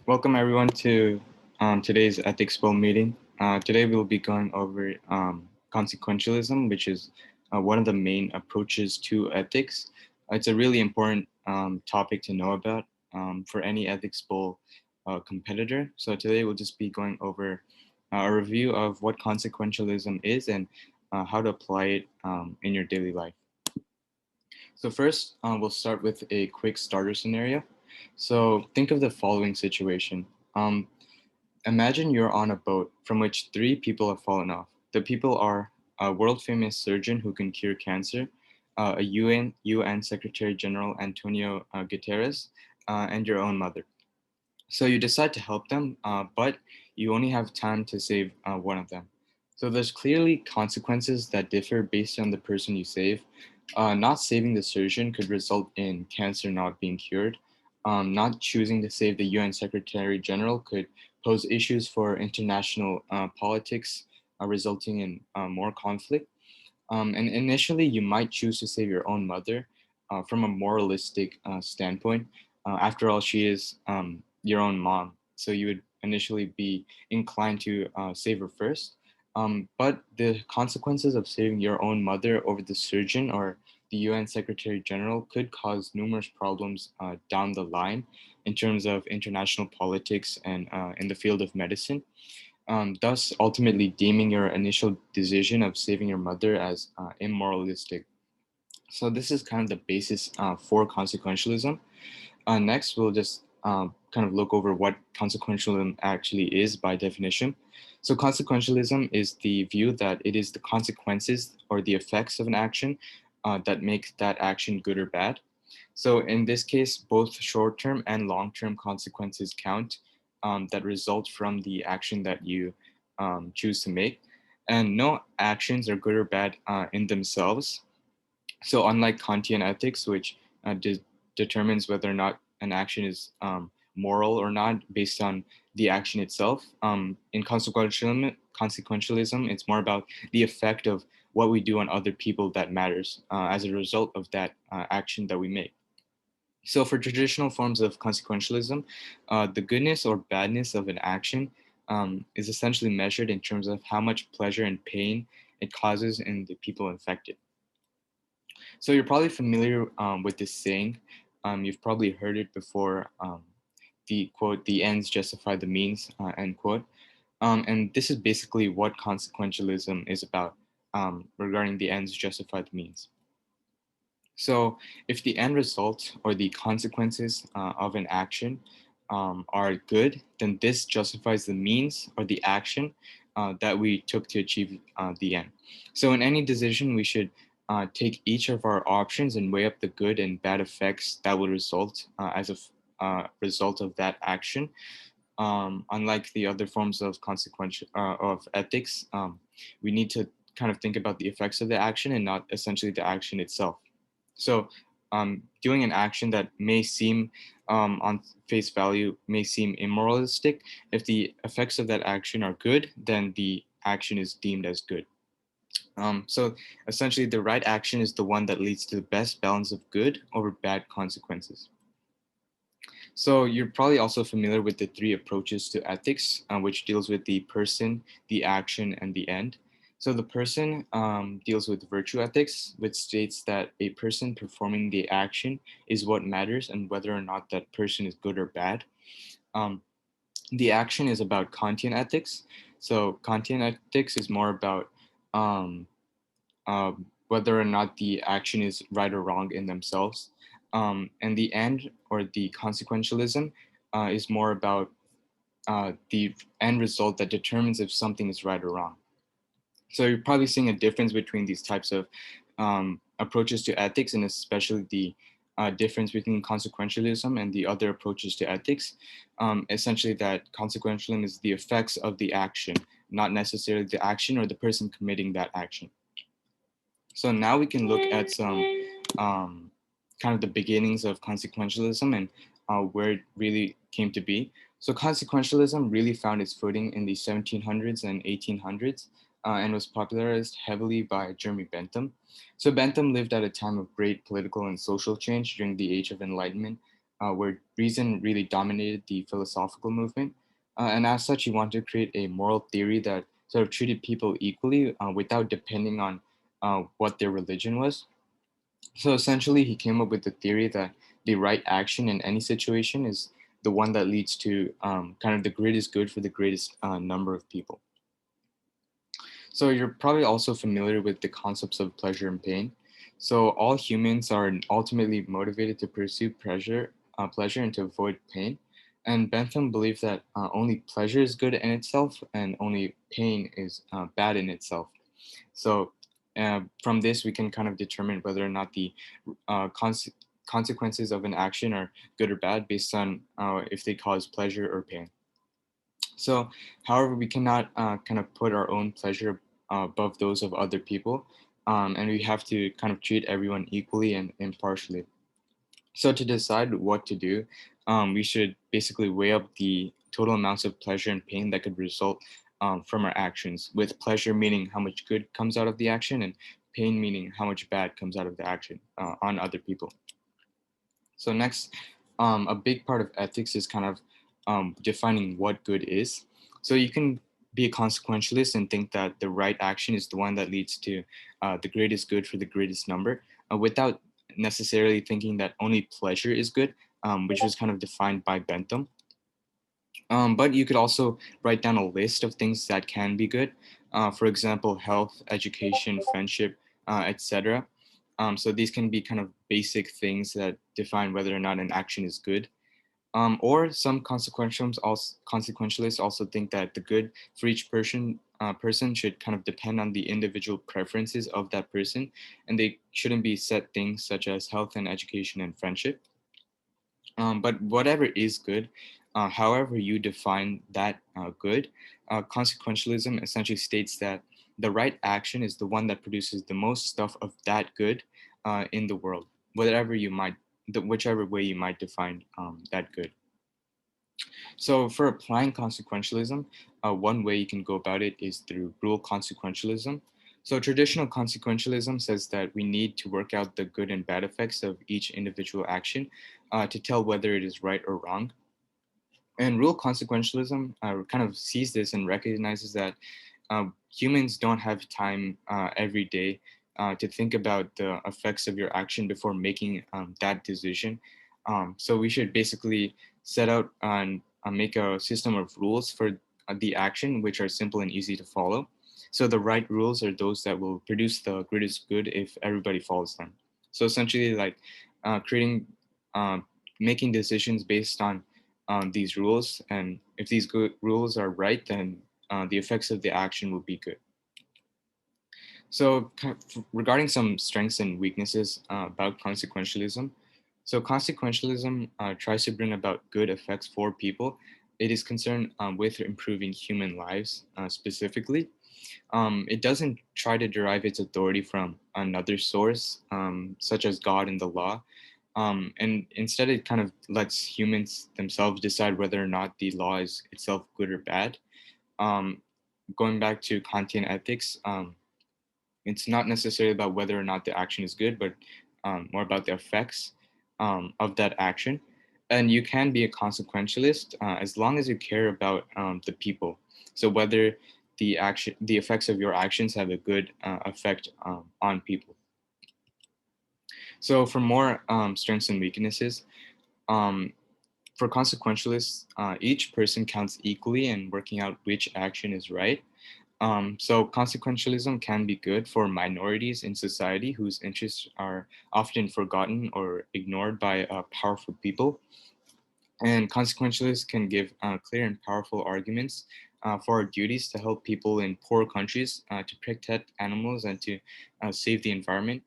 Welcome everyone to today's Ethics Bowl meeting. Today we'll be going over consequentialism, which is one of the main approaches to ethics. It's a really important topic to know about for any Ethics Bowl competitor. So today we'll just be going over a review of what consequentialism is and how to apply it in your daily life. So first, we'll start with a quick starter scenario. So think of the following situation. Imagine you're on a boat from which three people have fallen off. The people are a world famous surgeon who can cure cancer, a UN Secretary General Antonio Guterres, and your own mother. So you decide to help them, but you only have time to save one of them. So there's clearly consequences that differ based on the person you save. Not saving the surgeon could result in cancer not being cured. Not choosing to save the UN Secretary General could pose issues for international politics, resulting in more conflict. And initially, you might choose to save your own mother from a moralistic standpoint. After all, she is your own mom. So you would initially be inclined to save her first. But the consequences of saving your own mother over the surgeon or the UN Secretary General could cause numerous problems down the line in terms of international politics and in the field of medicine, thus ultimately deeming your initial decision of saving your mother as immoralistic. So this is kind of the basis for consequentialism. Next, we'll just kind of look over what consequentialism actually is by definition. So consequentialism is the view that it is the consequences or the effects of an action that make that action good or bad. So in this case, both short-term and long-term consequences count that result from the action that you choose to make. And no actions are good or bad in themselves. So unlike Kantian ethics, which determines whether or not an action is moral or not based on the action itself, in consequentialism, it's more about the effect of what we do on other people that matters as a result of that action that we make. So for traditional forms of consequentialism, the goodness or badness of an action is essentially measured in terms of how much pleasure and pain it causes in the people infected. So you're probably familiar with this saying. You've probably heard it before. The quote, "The ends justify the means," end quote. And this is basically what consequentialism is about regarding the ends justify the means. So if the end result or the consequences of an action are good, then this justifies the means or the action that we took to achieve the end. So in any decision, we should take each of our options and weigh up the good and bad effects that will result as a result of that action. Unlike the other forms of consequential of ethics, we need to kind of think about the effects of the action and not essentially the action itself. So doing an action that may seem on face value may seem immoralistic. If the effects of that action are good, then the action is deemed as good. So essentially the right action is the one that leads to the best balance of good over bad consequences. So you're probably also familiar with the three approaches to ethics, which deals with the person, the action, and the end. So the person deals with virtue ethics, which states that a person performing the action is what matters and whether or not that person is good or bad. Um, the action is about Kantian ethics. So Kantian ethics is more about um, uh, whether or not the action is right or wrong in themselves. And the end or the consequentialism is more about the end result that determines if something is right or wrong. So you're probably seeing a difference between these types of approaches to ethics, and especially the difference between consequentialism and the other approaches to ethics. Essentially, that consequentialism is the effects of the action, not necessarily the action or the person committing that action. So now we can look at some kind of the beginnings of consequentialism and where it really came to be. So consequentialism really found its footing in the 1700s and 1800s and was popularized heavily by Jeremy Bentham. So Bentham lived at a time of great political and social change during the Age of Enlightenment. where reason really dominated the philosophical movement. And as such, he wanted to create a moral theory that sort of treated people equally without depending on what their religion was. So essentially, he came up with the theory that the right action in any situation is the one that leads to kind of the greatest good for the greatest number of people. So you're probably also familiar with the concepts of pleasure and pain. So all humans are ultimately motivated to pursue pleasure and to avoid pain. And Bentham believed that only pleasure is good in itself and only pain is bad in itself. So from this, we can kind of determine whether or not the consequences of an action are good or bad based on if they cause pleasure or pain. So, however, we cannot kind of put our own pleasure above those of other people, and we have to kind of treat everyone equally and impartially. So, to decide what to do, we should basically weigh up the total amounts of pleasure and pain that could result from our actions, with pleasure meaning how much good comes out of the action, and pain meaning how much bad comes out of the action on other people. So next, a big part of ethics is kind of defining what good is. So you can be a consequentialist and think that the right action is the one that leads to the greatest good for the greatest number, without necessarily thinking that only pleasure is good, which was kind of defined by Bentham. But you could also write down a list of things that can be good. For example, health, education, friendship, etc. So these can be kind of basic things that define whether or not an action is good. Or some consequentialists also think that the good for each person should kind of depend on the individual preferences of that person, and they shouldn't be set things such as health and education and friendship. But whatever is good, however you define that good, consequentialism essentially states that the right action is the one that produces the most stuff of that good in the world, whatever you might, whichever way you might define that good. So for applying consequentialism, one way you can go about it is through rule consequentialism. So traditional consequentialism says that we need to work out the good and bad effects of each individual action to tell whether it is right or wrong. And rule consequentialism kind of sees this and recognizes that humans don't have time every day to think about the effects of your action before making that decision. So we should basically set out and make a system of rules for the action, which are simple and easy to follow. So the right rules are those that will produce the greatest good if everybody follows them. So essentially, like creating, making decisions based on these rules, and if these good rules are right, then the effects of the action will be good. So, regarding some strengths and weaknesses about consequentialism, so consequentialism tries to bring about good effects for people. It is concerned with improving human lives specifically. It doesn't try to derive its authority from another source, such as God and the law. And instead, it kind of lets humans themselves decide whether or not the law is itself good or bad. Um, Going back to Kantian ethics, it's not necessarily about whether or not the action is good, but more about the effects of that action. And you can be a consequentialist as long as you care about the people. So whether the effects of your actions have a good effect on people. So for more strengths and weaknesses, um, for consequentialists, each person counts equally in working out which action is right. So consequentialism can be good for minorities in society whose interests are often forgotten or ignored by powerful people. And consequentialists can give clear and powerful arguments for our duties to help people in poor countries to protect animals and to save the environment.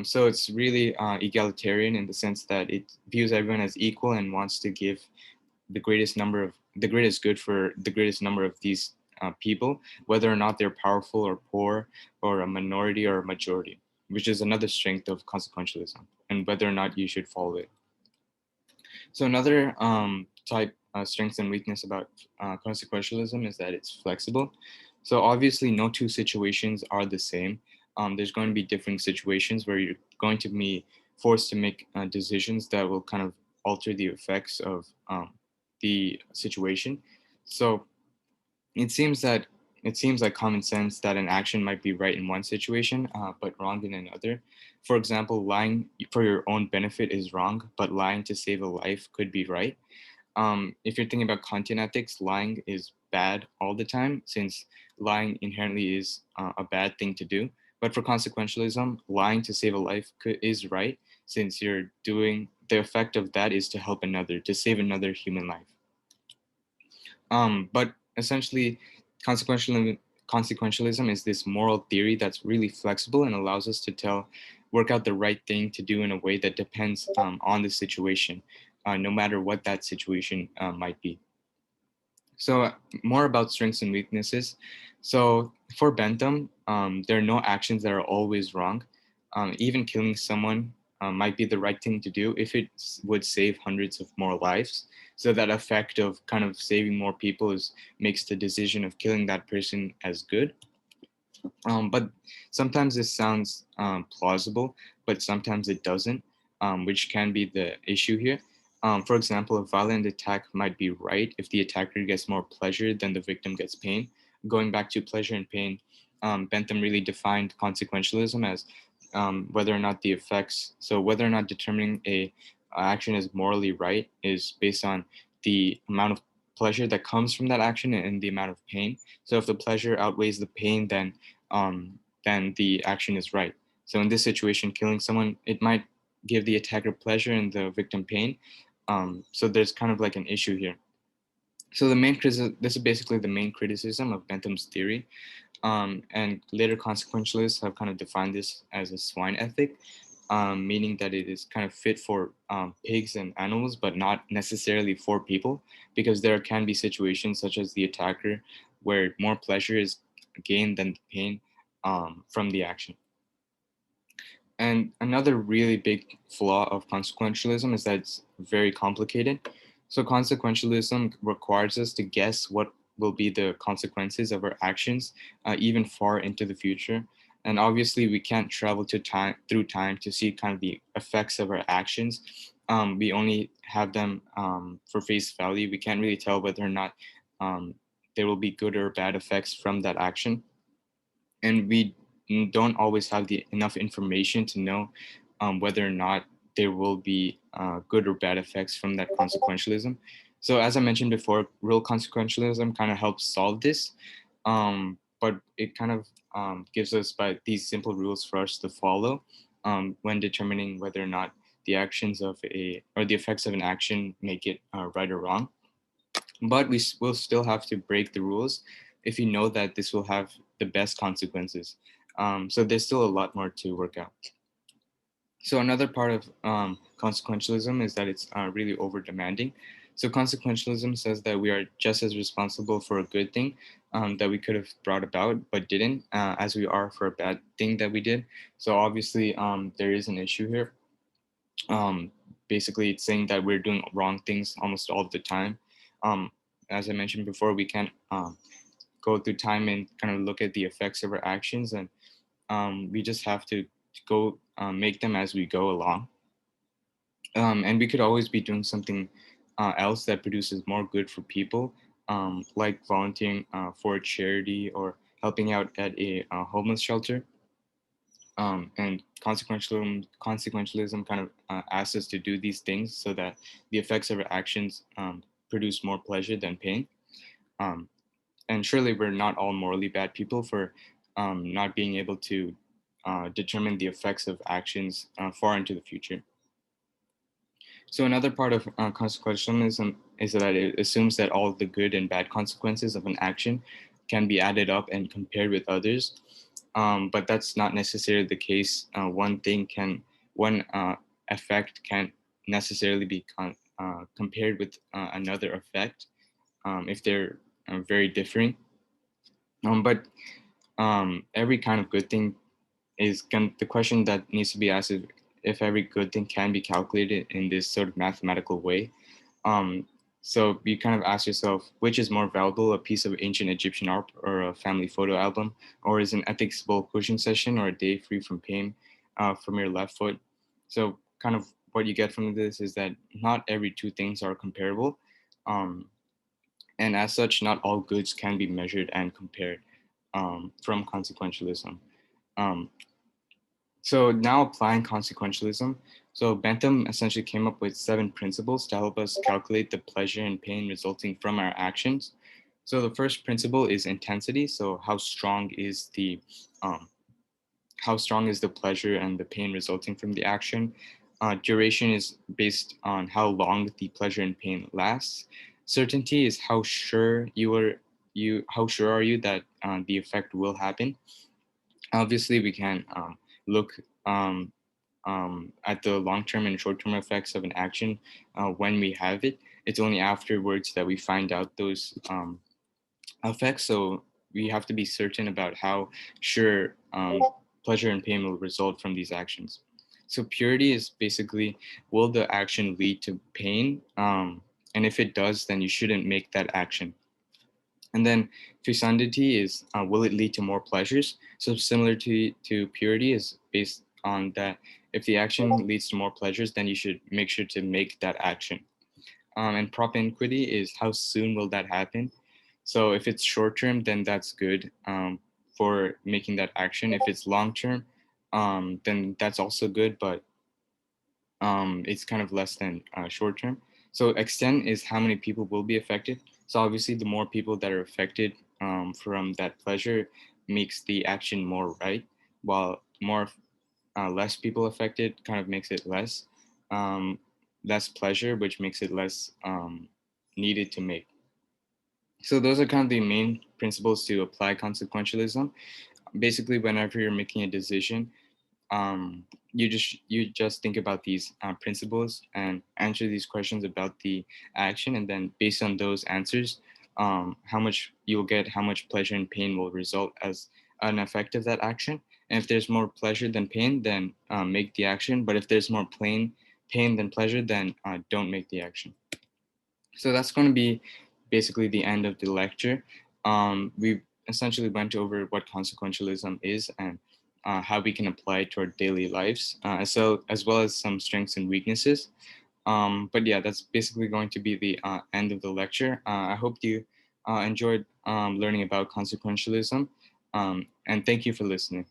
So it's really egalitarian in the sense that it views everyone as equal and wants to give the greatest good for the greatest number of these people, whether or not they're powerful or poor or a minority or a majority, which is another strength of consequentialism, and whether or not you should follow it. So another type strength and weakness about consequentialism is that it's flexible. So obviously, no two situations are the same. There's going to be different situations where you're going to be forced to make decisions that will kind of alter the effects of the situation. So it seems that it seems like common sense that an action might be right in one situation, but wrong in another. For example, lying for your own benefit is wrong, but lying to save a life could be right. If you're thinking about content ethics, lying is bad all the time since lying inherently is a bad thing to do. But for consequentialism, lying to save a life is right since you're doing the effect of that is to help another, to save another human life. But essentially, consequentialism is this moral theory that's really flexible and allows us to work out the right thing to do in a way that depends on the situation, no matter what that situation might be. So more about strengths and weaknesses. So for Bentham, there are no actions that are always wrong. Even killing someone might be the right thing to do if it would save hundreds of more lives. So that effect of kind of saving more people makes the decision of killing that person as good. But sometimes this sounds plausible, but sometimes it doesn't, which can be the issue here. For example, a violent attack might be right if the attacker gets more pleasure than the victim gets pain. Going back to pleasure and pain, Bentham really defined consequentialism as whether or not the effects, so whether or not determining a action is morally right is based on the amount of pleasure that comes from that action and the amount of pain. So if the pleasure outweighs the pain, then the action is right. So in this situation, killing someone, it might give the attacker pleasure and the victim pain. So there's kind of like an issue here. So this is basically the main criticism of Bentham's theory. And later consequentialists have kind of defined this as a swine ethic, meaning that it is kind of fit for pigs and animals, but not necessarily for people, because there can be situations such as the attacker where more pleasure is gained than the pain from the action. And another really big flaw of consequentialism is that it's very complicated. So consequentialism requires us to guess what will be the consequences of our actions, even far into the future. And obviously, we can't travel through time to see kind of the effects of our actions. We only have them for face value. We can't really tell whether or not um, there will be good or bad effects from that action, and we don't always have enough information to know whether or not there will be good or bad effects from that consequentialism. So as I mentioned before, real consequentialism kind of helps solve this, but it kind of gives us by these simple rules for us to follow when determining whether or not the actions of the effects of an action make it right or wrong. But we will still have to break the rules if you know that this will have the best consequences. So there's still a lot more to work out. So another part of consequentialism is that it's really over demanding. So consequentialism says that we are just as responsible for a good thing that we could have brought about but didn't, as we are for a bad thing that we did. So obviously there is an issue here. Um, Basically, it's saying that we're doing wrong things almost all the time. Um, as I mentioned before, we can't go through time and kind of look at the effects of our actions, and we just have to go make them as we go along. And we could always be doing something else that produces more good for people, like volunteering for a charity or helping out at a homeless shelter. And consequentialism kind of asks us to do these things so that the effects of our actions produce more pleasure than pain. Um, and surely we're not all morally bad people for not being able to determine the effects of actions far into the future. So another part of consequentialism is that it assumes that all the good and bad consequences of an action can be added up and compared with others. But that's not necessarily the case. One effect can't necessarily be compared with another effect if they're very different. But every kind of good thing the question that needs to be asked is if every good thing can be calculated in this sort of mathematical way. Um, so you kind of ask yourself, which is more valuable, a piece of ancient Egyptian art or a family photo album, or is an ethics bowl coaching session or a day free from pain from your left foot? So kind of what you get from this is that not every two things are comparable. Um, and as such, not all goods can be measured and compared from consequentialism. Um, so now applying consequentialism. So Bentham essentially came up with 7 principles to help us calculate the pleasure and pain resulting from our actions. So the first principle is intensity. So um, how strong is the pleasure and the pain resulting from the action? Duration is based on how long the pleasure and pain lasts. Certainty is how sure are you that the effect will happen. Obviously, we can look um, at the long-term and short-term effects of an action when we have it. It's only afterwards that we find out those effects. So we have to be certain about how sure pleasure and pain will result from these actions. So purity is basically, will the action lead to pain? And if it does, then you shouldn't make that action. And then fecundity is, will it lead to more pleasures? So similar to purity is based on that. If the action leads to more pleasures, then you should make sure to make that action. And propinquity is, how soon will that happen? So if it's short term, then that's good for making that action. If it's long term, then that's also good, but it's kind of less than short term. So extent is how many people will be affected. So obviously, the more people that are affected from that pleasure makes the action more right, while less people affected kind of makes it um, less pleasure, which makes it less needed to make. So those are kind of the main principles to apply consequentialism. Basically, whenever you're making a decision, um, you just think about these principles and answer these questions about the action, and then based on those answers, how much you'll get, how much pleasure and pain will result as an effect of that action. And if there's more pleasure than pain, then make the action. But if there's more pain than pleasure, then don't make the action. So that's going to be basically the end of the lecture. We essentially went over what consequentialism is and how we can apply it to our daily lives, so as well as some strengths and weaknesses. But yeah, that's basically going to be the end of the lecture. I hope you enjoyed learning about consequentialism, and thank you for listening.